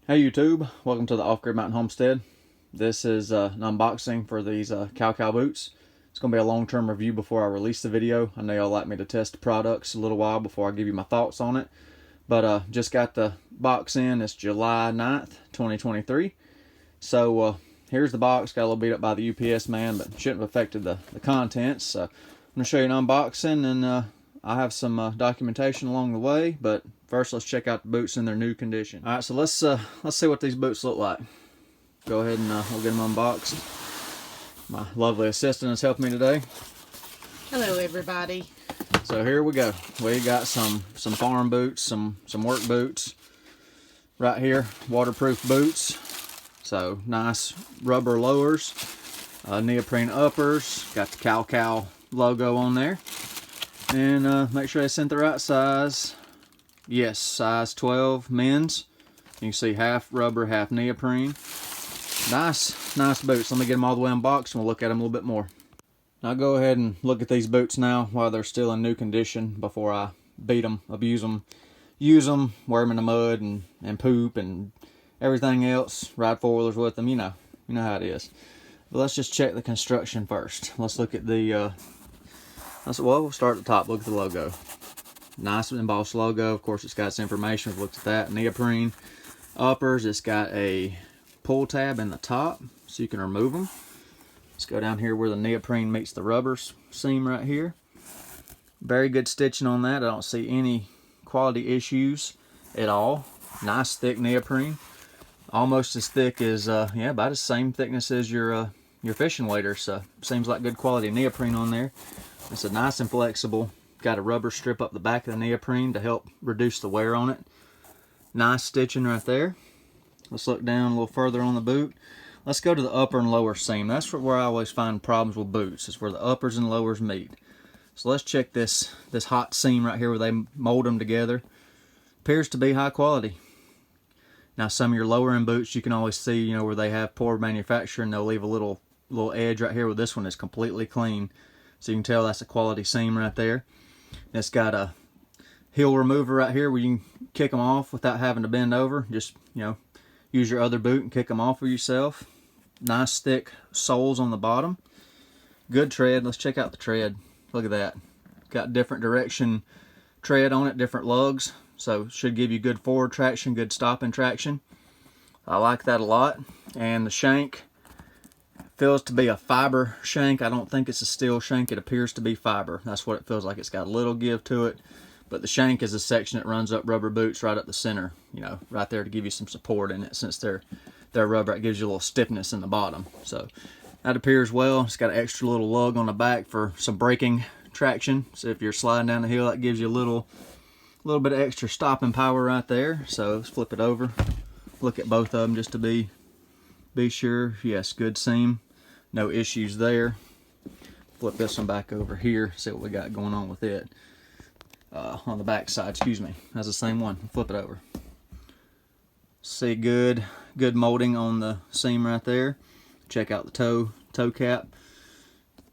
Hey YouTube, welcome to the Off-Grid Mountain Homestead. This is an unboxing for these KALKAL boots. It's going to be a long-term review before I release the video. I know y'all like me to test the products a little while before I give you my thoughts on it. But just got the box in. It's July 9th, 2023. So here's the box. Got a little beat up by the UPS man, but shouldn't have affected the contents. So I'm going to show you an unboxing, and I have some documentation along the way, but first let's check out the boots in their new condition. All right, so let's see what these boots look like. Go ahead and we'll get them unboxed. My lovely assistant has helped me today. Hello everybody. So here we go. We got some farm boots, some work boots. Right here, waterproof boots. So nice rubber lowers, neoprene uppers, got the KALKAL logo on there. And make sure they sent the right size. Yes, size 12 men's. You can see half rubber, half neoprene. Nice boots. Let me get them all the way unboxed and we'll look at them a little bit more. Now I'll go ahead and look at these boots now while they're still in new condition before I beat them, abuse them, use them, wear them in the mud and poop and everything else. Ride four-wheelers with them, you know how it is. But let's just check the construction first. Let's look at the we'll start at the top. Look at the logo. Nice embossed logo. Of course, it's got its information. We've looked at that. Neoprene uppers. It's got a pull tab in the top, so you can remove them. Let's go down here where the neoprene meets the rubber seam right here. Very good stitching on that. I don't see any quality issues at all. Nice thick neoprene. Almost as thick as, yeah, about the same thickness as your fishing waders. So seems like good quality neoprene on there. It's a nice and flexible. Got a rubber strip up the back of the neoprene to help reduce the wear on it. Nice stitching right there. Let's look down a little further on the boot. Let's go to the upper and lower seam. That's where I always find problems with boots. It's where the uppers and lowers meet. So let's check this hot seam right here where they mold them together. Appears to be high quality. Now some of your lower end boots you can always see, where they have poor manufacturing. They'll leave a little edge right here. Where this one is completely clean. So you can tell that's a quality seam right there. It's got a heel remover right here where you can kick them off without having to bend over. Just, use your other boot and kick them off for yourself. Nice thick soles on the bottom. Good tread. Let's check out the tread. Look at that. Got different direction tread on it, different lugs. So should give you good forward traction, good stopping traction. I like that a lot. And the shank feels to be a fiber shank. I don't think it's a steel shank. It appears to be fiber. That's what it feels like. It's got a little give to it. But the shank is a section that runs up rubber boots right up the center. Right there to give you some support in it. Since they're rubber, it gives you a little stiffness in the bottom. So that appears well. It's got an extra little lug on the back for some braking traction. So if you're sliding down the hill, that gives you a little bit of extra stopping power right there. So let's flip it over. Look at both of them just to be sure. Yes, good seam. No issues there. Flip this one back over here, see what we got going on with it. On the back side, excuse me. That's the same one. Flip it over. See good molding on the seam right there. Check out the toe cap.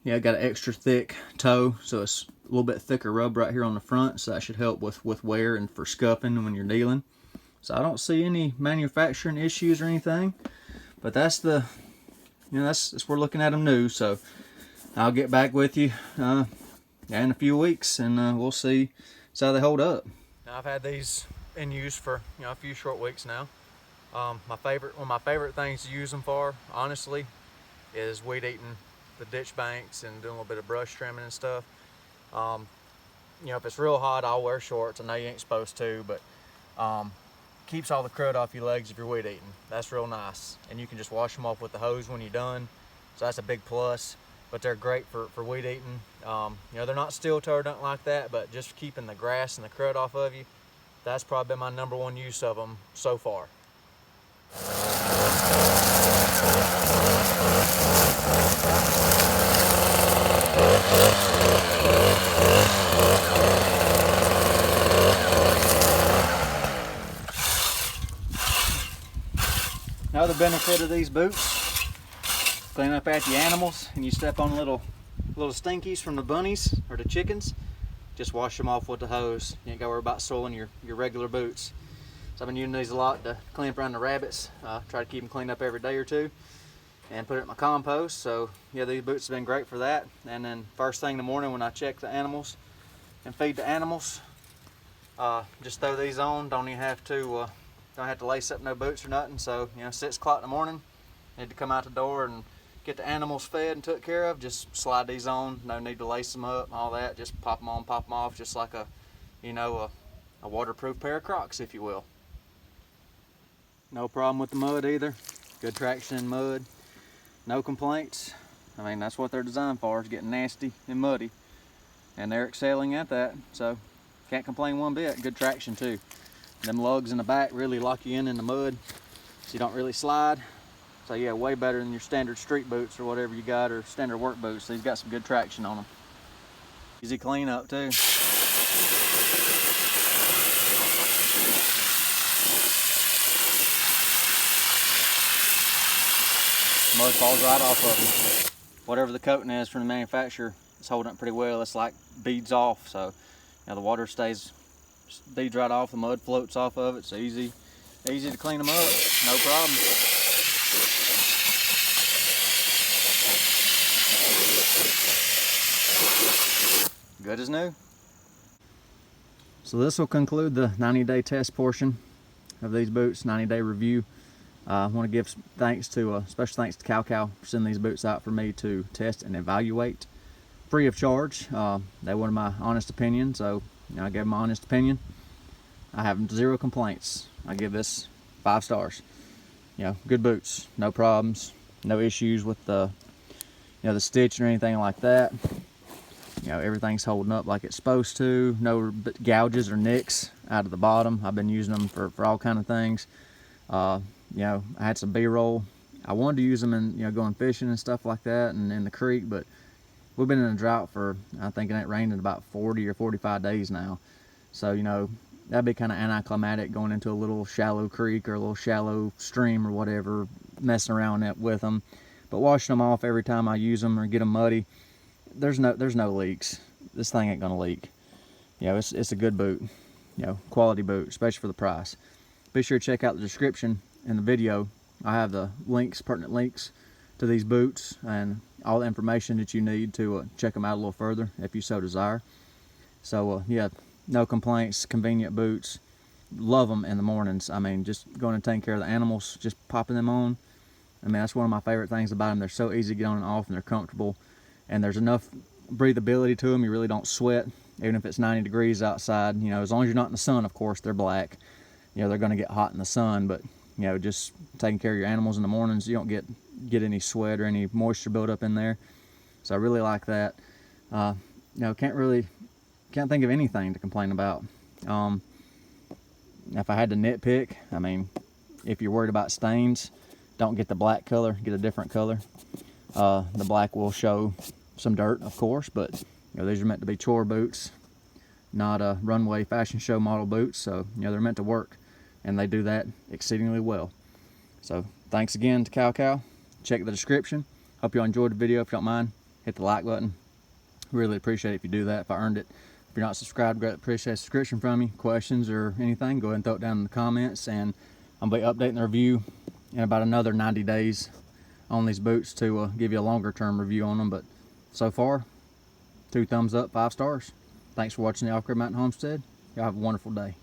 Yeah, got an extra thick toe, so it's a little bit thicker rubber right here on the front, so that should help with wear and for scuffing when you're dealing. So I don't see any manufacturing issues or anything, but that's the that's we're looking at them new. So I'll get back with you in a few weeks, and we'll see how they hold up. Now I've had these in use for a few short weeks now. One of my favorite things to use them for, honestly, is weed eating the ditch banks and doing a little bit of brush trimming and stuff. If it's real hot, I'll wear shorts. I know you ain't supposed to, but keeps all the crud off your legs if you're weed eating. That's real nice. And you can just wash them off with the hose when you're done. So that's a big plus. But they're great for weed eating. They're not steel toe or nothing like that, but just keeping the grass and the crud off of you, that's probably been my #1 use of them so far. Another benefit of these boots, clean up after the animals and you step on little stinkies from the bunnies or the chickens, just wash them off with the hose. You ain't got to worry about soiling your regular boots. So I've been using these a lot to clean up around the rabbits. Try to keep them cleaned up every day or two and put it in my compost. So yeah, these boots have been great for that. And then first thing in the morning when I check the animals and feed the animals, just throw these on. Don't have to lace up no boots or nothing. So 6 o'clock in the morning, need to come out the door and get the animals fed and took care of. Just slide these on. No need to lace them up, all that. Just pop them on, pop them off, just like a waterproof pair of Crocs, if you will. No problem with the mud either. Good traction in mud. No complaints. I mean, that's what they're designed for, is getting nasty and muddy. And they're excelling at that, so can't complain one bit. Good traction too. Them lugs in the back really lock you in the mud, so you don't really slide. So yeah, way better than your standard street boots or whatever you got, or standard work boots. These got some good traction on them. Easy clean up too. Mud falls right off of them. Whatever the coating is from the manufacturer, it's holding up pretty well. It's like beads off, so the water beads right off. The mud floats off of it. So easy to clean them up. No problem. Good as new. So this will conclude the 90-day test portion of these boots, 90-day review. I want to give special thanks to KALKAL for sending these boots out for me to test and evaluate free of charge. They wanted my honest opinion, so I gave them my honest opinion. I have 0 complaints. I give this 5 stars. Good boots, no problems, no issues with the stitching or anything like that. Everything's holding up like it's supposed to. No gouges or nicks out of the bottom. I've been using them for all kind of things. I had some B-roll. I wanted to use them in going fishing and stuff like that, and in the creek, but we've been in a drought for, I think it ain't rained in about 40 or 45 days now. So that'd be kind of anticlimactic, going into a little shallow creek or a little shallow stream or whatever, messing around with them. But washing them off every time I use them or get them muddy, there's no leaks. This thing ain't gonna leak. It's a good boot, quality boot, especially for the price. Be sure to check out the description in the video. I have the pertinent links to these boots and all the information that you need to check them out a little further if you so desire. So yeah, no complaints, convenient boots. Love them in the mornings. I mean, just going and taking care of the animals, just popping them on. I mean, that's one of my favorite things about them. They're so easy to get on and off, and they're comfortable, and there's enough breathability to them. You really don't sweat, even if it's 90 degrees outside. As long as you're not in the sun, of course. They're black. They're going to get hot in the sun, but just taking care of your animals in the mornings, you don't get any sweat or any moisture build up in there. So I really like that. Can't think of anything to complain about. If I had to nitpick, I mean, if you're worried about stains, don't get the black color, get a different color. The black will show some dirt, of course, but these are meant to be chore boots, not runway fashion show model boots. So they're meant to work, and they do that exceedingly well. So thanks again to KALKAL. Check the description. Hope you all enjoyed the video. If you don't mind, hit the like button. Really appreciate it if you do that, if I earned it. If you're not subscribed, greatly appreciate a subscription from you. Questions or anything, go ahead and throw it down in the comments, and I'll be updating the review in about another 90 days on these boots to give you a longer term review on them. But so far, 2 thumbs up, 5 stars. Thanks for watching the Off-Grid Mountain Homestead. Y'all have a wonderful day.